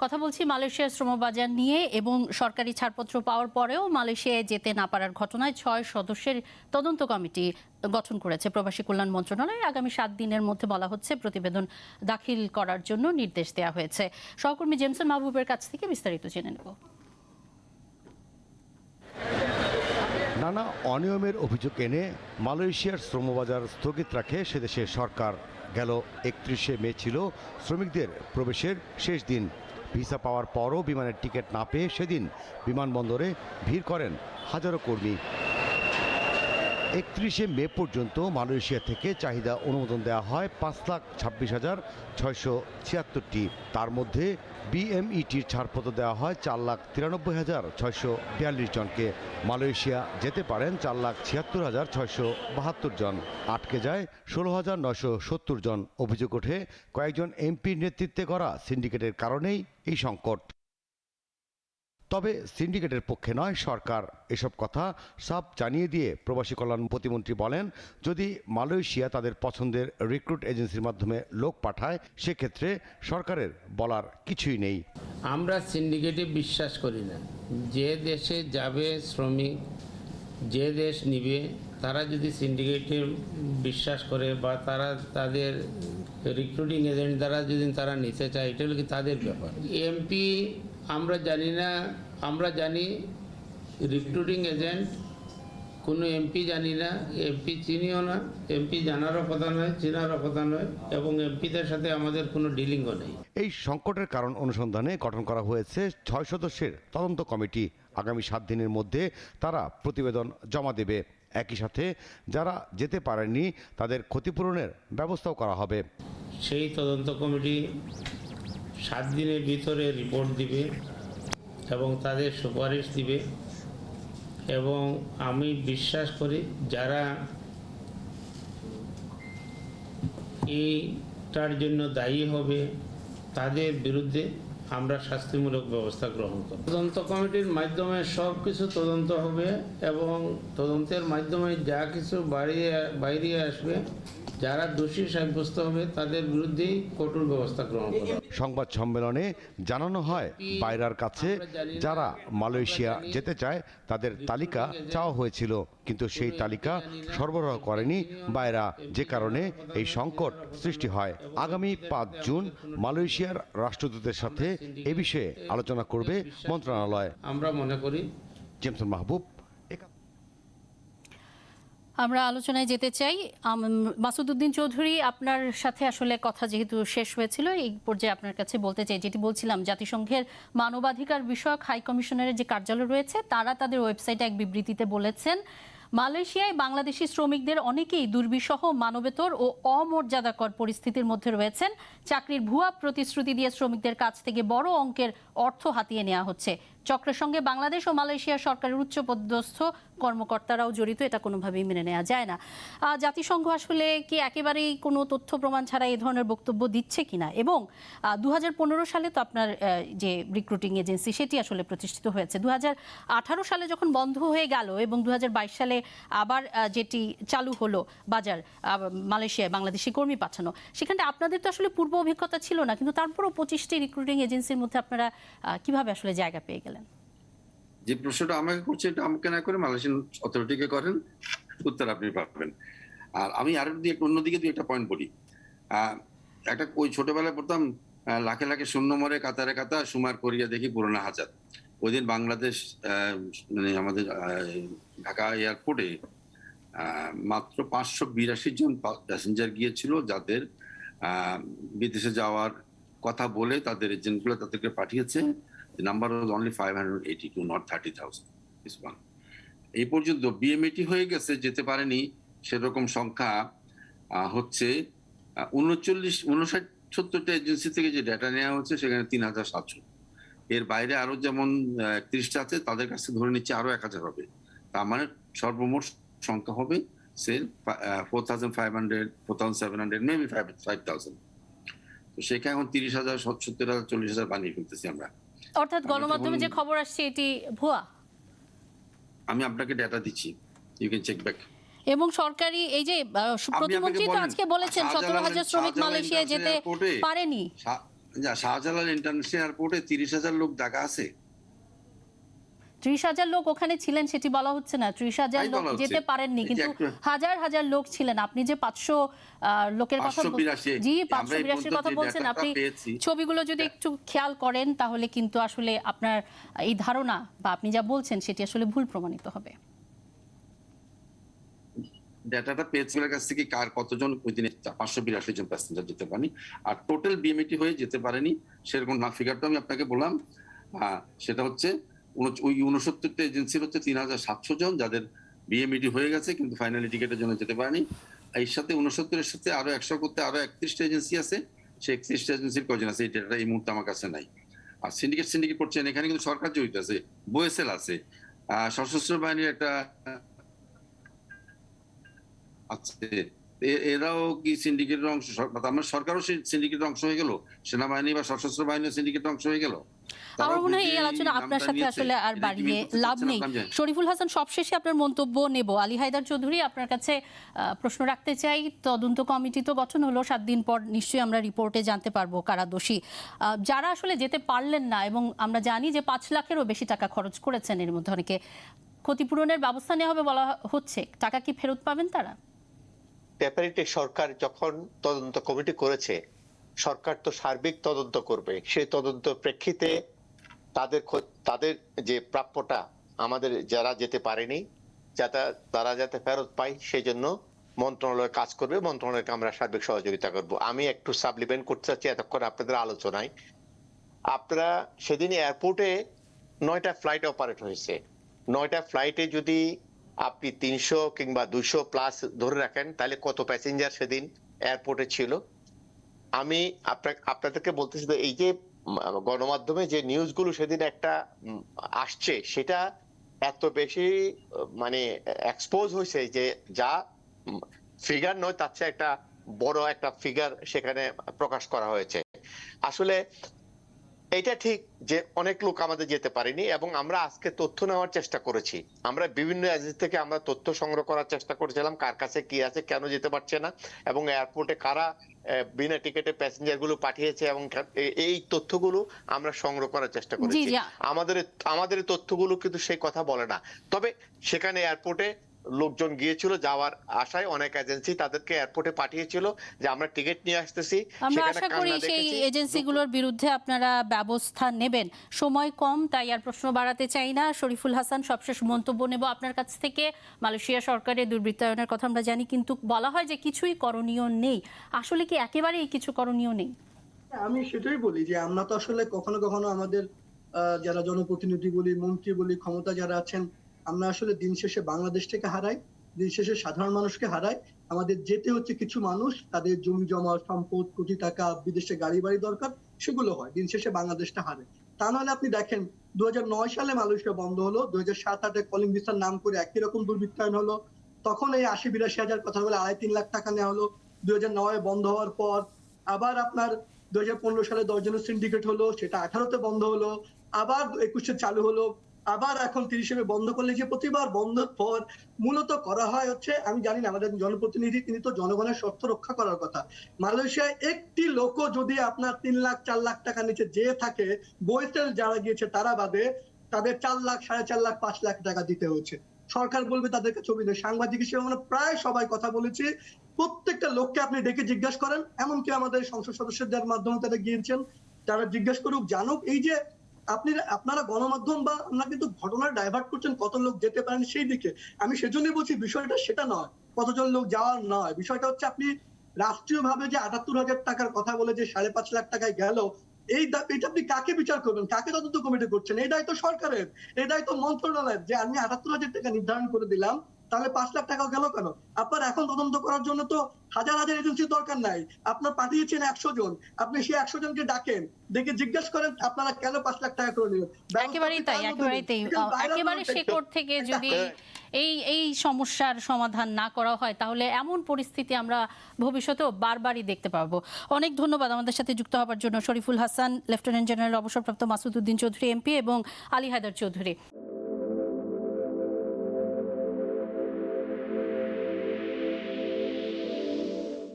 কথা বলছি মালয়েশিয়ার শ্রমবাজার নিয়ে এবং সরকারি ছাড়পত্র পাওয়ার পরেও মালয়েশিয়ায় যেতে না পারার ঘটনায় 6 সদস্যের তদন্ত কমিটি গঠন করেছে প্রবাসী কল্যাণ মন্ত্রণালয়। আগামী 7 দিনের মধ্যে বলা হচ্ছে প্রতিবেদন দাখিল করার জন্য নির্দেশ দেওয়া হয়েছে। সহকর্মী জেমসন মাহবুবের কাছ থেকে বিস্তারিত জেনে নেব। নানা অনিয়মের অভিযোগ এনে মালয়েশিয়ার শ্রমবাজার স্থগিত রাখে সেদেশের সরকার। গেল 31শে মে ছিল শ্রমিকদের প্রবেশের শেষ দিন। ভিসা পাওয়ার পরও বিমানের টিকিট না পেয়ে সেদিন বিমানবন্দরে ভিড় করেন হাজারো কর্মী। 31শে মে পর্যন্ত মালয়েশিয়া থেকে চাহিদা অনুমোদন দেওয়া হয় 5,26,676টি। তার মধ্যে বিএমইটির ছাড়পত্র দেওয়া হয় 4,93,642 জনকে। মালয়েশিয়া যেতে পারেন 4,76,672 জন। আটকে যায় 16,970 জন। অভিযোগ ওঠে কয়েকজন এমপির নেতৃত্বে করা সিন্ডিকেটের কারণেই এই সংকট। তবে সিন্ডিকেটের পক্ষে নয় সরকার। এসব কথা সাফ জানিয়ে দিয়ে প্রবাসী কল্যাণ প্রতিমন্ত্রী বলেন, যদি মালয়েশিয়া তাদের পছন্দের রিক্রুট এজেন্সির মাধ্যমে লোক পাঠায় সেক্ষেত্রে সরকারের বলার কিছুই নেই। আমরা সিন্ডিকেটে বিশ্বাস করি না। যে দেশে যাবে শ্রমিক, যে দেশ নিবে, তারা যদি সিন্ডিকেটে বিশ্বাস করে বা তারা তাদের রিক্রুটিং এজেন্ট দ্বারা যদি তারা নিতে চায়, এটা হলো কি তাদের ব্যাপার। এমপি আমরা জানি না, আমরা জানি রিক্রুটিং এজেন্ট কোনো এমপি জানি না, এমপি চিনিও না, এমপি জানারও কথা নয়, চেনারও কথা নয়, এবং এমপিদের সাথে আমাদের কোনো ডিলিংও নেই। এই সংকটের কারণ অনুসন্ধানে গঠন করা হয়েছে 6 সদস্যের তদন্ত কমিটি। আগামী 7 দিনের মধ্যে তারা প্রতিবেদন জমা দেবে। একই সাথে যারা যেতে পারেননি তাদের ক্ষতিপূরণের ব্যবস্থাও করা হবে। সেই তদন্ত কমিটি 7 দিনের ভিতরে রিপোর্ট দিবে এবং তাদের সুপারিশ দিবে, এবং আমি বিশ্বাস করি যারা এইটার জন্য দায়ী হবে তাদের বিরুদ্ধে আমরা শাস্তিমূলক ব্যবস্থা গ্রহণ করব। তদন্ত কমিটির মাধ্যমে সব কিছু তদন্ত হবে এবং তদন্তের মাধ্যমে যা কিছু বাইরে আসবে, যারা দোষী সাব্যস্ত হবে তাদের বিরুদ্ধেই কঠোর ব্যবস্থা গ্রহণ করা হবে। সংবাদ সম্মেলনে জানানো হয় বাইরার কাছে যারা মালয়েশিয়া যেতে চায় তাদের তালিকা চাওয়া হয়েছিল, কিন্তু সেই তালিকা সরবরাহ করেনি বাইরা, যে কারণে এই সংকট সৃষ্টি হয়। আগামী 5 জুন মালয়েশিয়ার রাষ্ট্রদূতের সাথে এ বিষয়ে আলোচনা করবে মন্ত্রণালয়। আমরা মনে করি। জেমসন মাহবুব। আমরা আলোচনায় যেতে চাই। মাসুদউদ্দিন চৌধুরী, আপনার সাথে আসলে কথা যেহেতু শেষ হয়েছিল, এই পর্যায়ে আপনার কাছে বলতে চাই, যেটি বলছিলাম, জাতিসংঘের মানবাধিকার বিষয়ক হাই কমিশনারের যে কার্যালয় রয়েছে তারা তাদের ওয়েবসাইটে এক বিবৃতিতে বলেছেন, মালয়েশিয়ায় বাংলাদেশি শ্রমিকদের অনেকেই দুর্বিষহ, মানবেতর ও অমর্যাদাকর পরিস্থিতির মধ্যে রয়েছেন। চাকরির ভুয়া প্রতিশ্রুতি দিয়ে শ্রমিকদের কাছ থেকে বড় অঙ্কের অর্থ হাতিয়ে নেওয়া হচ্ছে। চক্রের সঙ্গে বাংলাদেশ ও মালয়েশিয়ার সরকারের উচ্চপদস্থ কর্মকর্তারাও জড়িত, এটা কোনোভাবেই মেনে নেওয়া যায় না। জাতিসংঘ আসলে কি একেবারেই কোনো তথ্য প্রমাণ ছাড়া এই ধরনের বক্তব্য দিচ্ছে কিনা? এবং 2015 সালে তো আপনার যে রিক্রুটিং এজেন্সি সেটি আসলে প্রতিষ্ঠিত হয়েছে। 2018 সালে যখন বন্ধ হয়ে গেল এবং 2022 সালে আবার যেটি চালু হলো বাজার, মালয়েশিয়ায় বাংলাদেশি কর্মী পাঠানো, সেখানে আপনাদের তো আসলে পূর্ব অভিজ্ঞতা ছিল না, কিন্তু তারপরও 25টি রিক্রুটিং এজেন্সির মধ্যে আপনারা কিভাবে আসলে জায়গা পেয়ে গেলেন? যে প্রশ্নটা আমাকে করছে এটা আমাকে না করে মালয়েশিয়ান অথরিটিকে করেন, উত্তর আপনি পাবেন। আর আমি আরো অন্যদিকে একটা পয়েন্ট বলি। একটা ওই ছোটবেলায় পড়তাম, লাখে লাখে শূন্য মরে কাতারে কাতার, সুমার করিয়া দেখি পুরোনো হাজার। ওই দিন বাংলাদেশ মানে আমাদের ঢাকা এয়ারপোর্টে মাত্র 582 জন প্যাসেঞ্জার গিয়েছিল, যাদের বিদেশে যাওয়ার কথা বলে তাদের এজেন্টগুলো তাদেরকে পাঠিয়েছে। The number was only 582, not 30,000. This one. এই পর্যন্ত বিএমএটি হয়ে গেছে, যেতে পারেনি সেরকম সংখ্যা হচ্ছে 69-70টা এজেন্সি থেকে যে ডেটা নেওয়া হচ্ছে সেখানে 3,700। এর বাইরে আরো যেমন 30টা আছে, তাদের কাছে ধরে নিচ্ছে আরো 1,000 হবে। তার মানে সর্বমোট সংখ্যা হবে সে 4,500, 4,700, মেবি 5,000। তো সেখানে এখন 30,000, 70,000, 40,000 বানিয়ে ফেলতেছি আমরা। অর্থাৎ গণমাধ্যমে যে খবর আসছে এটি ভুয়া। আমি আপনাকে ডেটা দিচ্ছি, ইউ ক্যান চেক ব্যাক। এবং সরকারি এই যে প্রতিমন্ত্রী তো আজকে বলেছেন 17,000 শ্রমিক মালয়েশিয়ায় যেতে পারেনি। শাহজালাল ইন্টারন্যাশনাল এয়ারপোর্টে 30,000 লোক ঢাকা আছে। 30,000 লোক ওখানে ছিলেন সেটি বলা হচ্ছে না, 30,000 তাই লোক বলা হচ্ছে। যেতে পারেননি, এই যে কিন্তু একটা- হাজার হাজার লোক ছিলেন। আপনি যে 500 লোকের কথা 582 জি আমরা এই 582 কথা পর্যন্ত যে বলছেন, ডাটাটা আপনি পেয়েছি, ছবিগুলো যদি একটু খেয়াল করেন তাহলে কিন্তু আসলে আপনার এই ধারণা বা আপনি যা বলছেন সেটি আসলে ভুল প্রমাণিত হবে। ডাটাটা পেয়েছিলের কাছ থেকে কার কতজন ওই দিনে 582 জন প্যাসেঞ্জার যেতে পারেনি, আর টোটাল বিএমইটি হয়ে যেতে পারেনি সেরকম না। ফিগারটা আমি আপনাকে বললাম, সেটা হচ্ছে ওই 69টা এজেন্সির হচ্ছে 3,700 জন যাদের বিএমইটি হয়ে গেছে কিন্তু ফাইনালি টিকেটের জন্য যেতে পারেনি। এর সাথে 69-এর সাথে আরো 100 করতে আরো 31টা এজেন্সি আছে, সেই 31টা এজেন্সির কজন আছে এই ডেটাটা এই মুহূর্তে আমার কাছে নাই। আর সিন্ডিকেট করছেন এখানে কিন্তু সরকার জড়িত আছে, বোয়েসেল আছে, সশস্ত্র বাহিনীর একটা আছে, এরাও কি সিন্ডিকেটের অংশ? আমরা সরকারও সিন্ডিকেটের অংশ হয়ে গেল, সেনাবাহিনী বা সশস্ত্র বাহিনী সিন্ডিকেটের অংশ হয়ে গেল। আমার মনে হয় এই আলোচনা আপনার সাথে আসলে আর বাড়িয়ে লাভ নেই। শরীফুল হাসান, সবশেষে আপনার মন্তব্য নেব। আলী হায়দার চৌধুরী, আপনার কাছে প্রশ্ন রাখতে চাই। তদন্ত কমিটি তো গঠন হলো, 7 দিন পর নিশ্চয়ই আমরা রিপোর্টে জানতে পারবো কারা দোষী। যারা আসলে যেতে পারলেন না, এবং আমরা জানি যে 5 লাখেরও বেশি টাকা খরচ করেছেন, এর মধ্যে অনেকে, ক্ষতিপূরণের ব্যবস্থা নেওয়া হবে বলা হচ্ছে, টাকা কি ফেরত পাবেন তারা? ডেফিনেটলি সরকার যখন তদন্ত কমিটি করেছে, সরকার তো সার্বিক তদন্ত করবে। সেই তদন্ত প্রেক্ষিতে তাদের যে প্রাপ্যটা আমাদের যারা যেতে পারেনি তারা যাতে ফেরত পায় সেই জন্য মন্ত্রণালয় কাজ করবে। মন্ত্রণালয়কে আমরা সার্বিক সহযোগিতা করব। আমি একটু সাপ্লিমেন্ট করতে চাচ্ছি এতক্ষণ আপনাদের আলোচনায়। আপনারা সেদিন এয়ারপোর্টে 9টা ফ্লাইট অপারেট হয়েছে। 9টা ফ্লাইটে যদি আপনি 300 কিংবা 200 প্লাস ধরে রাখেন তাহলে কত প্যাসেঞ্জার সেদিন এয়ারপোর্টে ছিল? আমি আপনাদেরকে বলতেছি যে এই যে গণমাধ্যমে যে নিউজগুলো সেদিন একটা আসছে সেটা এত বেশি মানে এক্সপোজ হয়েছে যে যা ফিগার নয় তার চেয়ে একটা বড় একটা ফিগার সেখানে প্রকাশ করা হয়েছে। আসলে এটা ঠিক যে অনেক লোক আমাদের যেতে পারেনি, এবং আমরা আজকে তথ্য নেওয়ার চেষ্টা করেছি। আমরা বিভিন্ন এজেন্সি থেকে আমরা তথ্য সংগ্রহ করার চেষ্টা করেছিলাম, কার কাছে কি আছে, কেন যেতে পারছে না, এবং এয়ারপোর্টে কারা বিনা টিকেটে প্যাসেঞ্জার গুলো পাঠিয়েছে, এবং এই তথ্যগুলো আমরা সংগ্রহ করার চেষ্টা করেছি। আমাদের তথ্যগুলো কিন্তু সেই কথা বলে না। তবে সেখানে এয়ারপোর্টে লোকজন গিয়েছিল যাওয়ার আশায়, অনেক এজেন্সি তাদেরকে এয়ারপোর্টে পাঠিয়েছিল যে আমরা টিকিট নিয়ে আসতেছি। আমরা আশা করি সেই এজেন্সিগুলোর বিরুদ্ধে আপনারা ব্যবস্থা নেবেন। সময় কম, তাই আর প্রশ্ন বাড়াতে চাই না। শরীফুল হাসান, সবশেষ মন্তব্য নেব আপনার কাছ থেকে। মালয়েশিয়া সরকারের দুর্বৃত্তায়নের কথা আমরা জানি, কিন্তু বলা হয় যে কিছুই করণীয় নেই। আসলে কি একেবারেই কিছু করণীয় নেই? আমি সেটাই বলি যে আমরা তো আসলে কখনো কখনো আমাদের যারা জনপ্রতিনিধি বলি, মন্ত্রী বলি, ক্ষমতা যারা আছেন, আমরা আসলে দিন শেষে বাংলাদেশ থেকে হারাই, দিন শেষে সাধারণ মানুষকে হারাই। আমাদের যেতে হচ্ছে কিছু মানুষ, তাদের জমি জমা, সম্পদ, কোটি টাকা, বিদেশে গাড়ি বাড়ি দরকার, সেগুলো হয়, দিন শেষে বাংলাদেশটা হারে। তা নাহলে আপনি দেখেন 2009 সালে মালয়েশিয়া বন্ধ হলো, 2007-8-এ কলিং ভিসার নাম করে একই রকম দুর্বৃত্তায়ন হলো, তখন এই 80-82 হাজার কথা বলে 2.5-3 লাখ টাকা নেওয়া হলো। 2009-এ বন্ধ হওয়ার পর আবার আপনার 2015 সালে 10 জনের সিন্ডিকেট হলো, সেটা 18-তে বন্ধ হলো, আবার 21-এ চালু হলো, আবার এখন 30-এ বন্ধ করলে যে প্রতিবার বন্ধের পর মূলত করা হয় হচ্ছে, আমি জানি না, আমাদের জনপ্রতিনিধি তিনি তো জনগণের স্বার্থ রক্ষা করার কথা। মালয়েশিয়ায় একটি লোকও যদি আপনার 3 লাখ 4 লাখ টাকা নিচে যে থাকে, বইতেল যারা গিয়েছে তারা বাদে, তাদের 4 লাখ 4.5 লাখ 5 লাখ টাকা দিতে হচ্ছে। সরকার বলবে তাদেরকে ছবি নেই। সাংবাদিক হিসেবে আমরা প্রায় সবাই কথা বলেছি, প্রত্যেকটা লোককে আপনি ডেকে জিজ্ঞাসা করেন, এমনকি আমাদের সংসদ সদস্যদের মাধ্যমে তারা গিয়েছেন, তারা জিজ্ঞাসা করুক, জানুক। এই যে আপনারা গণমাধ্যম বা আমরা কিন্তু ঘটনা ডাইভার্ট করছেন কত লোক যেতে পারেন সেই দিকে। আমি সেজন্যই বলছি বিষয়টা সেটা নয়, কতজন লোক যাওয়ার নয়। বিষয়টা হচ্ছে আপনি রাষ্ট্রীয়ভাবে যে 78,000 টাকার কথা বলে যে 5.5 লাখ টাকায় গেল, এটা আপনি কাকে বিচার করবেন, কাকে তদন্ত কমিটি করছেন? এই দায়িত্ব সরকারের, এই দায়িত্ব মন্ত্রণালয়ের, যে আমি 78,000 টাকা নির্ধারণ করে দিলাম, তাহলে 5 লাখ টাকা গেল কেন? আপনার এখন তদন্ত করার জন্য তো হাজার হাজার এজেন্সি দরকার নাই। আপনার পাঠিয়েছেন 100 জন, আপনি সেই 100 জনকে ডাকেন, ডেকে জিজ্ঞাসা করেন আপনারা কেন 5 লাখ টাকা করে নিলেন। একেবারেই তাই, একেবারেই তাই। একেবারে শেকড় থেকে যদি এই সমস্যার সমাধান না করা হয় তাহলে এমন পরিস্থিতি আমরা ভবিষ্যতেও বারবারই দেখতে পাবো। অনেক ধন্যবাদ আমাদের সাথে যুক্ত হওয়ার জন্য শরীফুল হাসান, লেফটেন্যান্ট জেনারেল অবসরপ্রাপ্ত মাসুদ উদ্দিন চৌধুরী এমপি এবং আলী হায়দার চৌধুরী।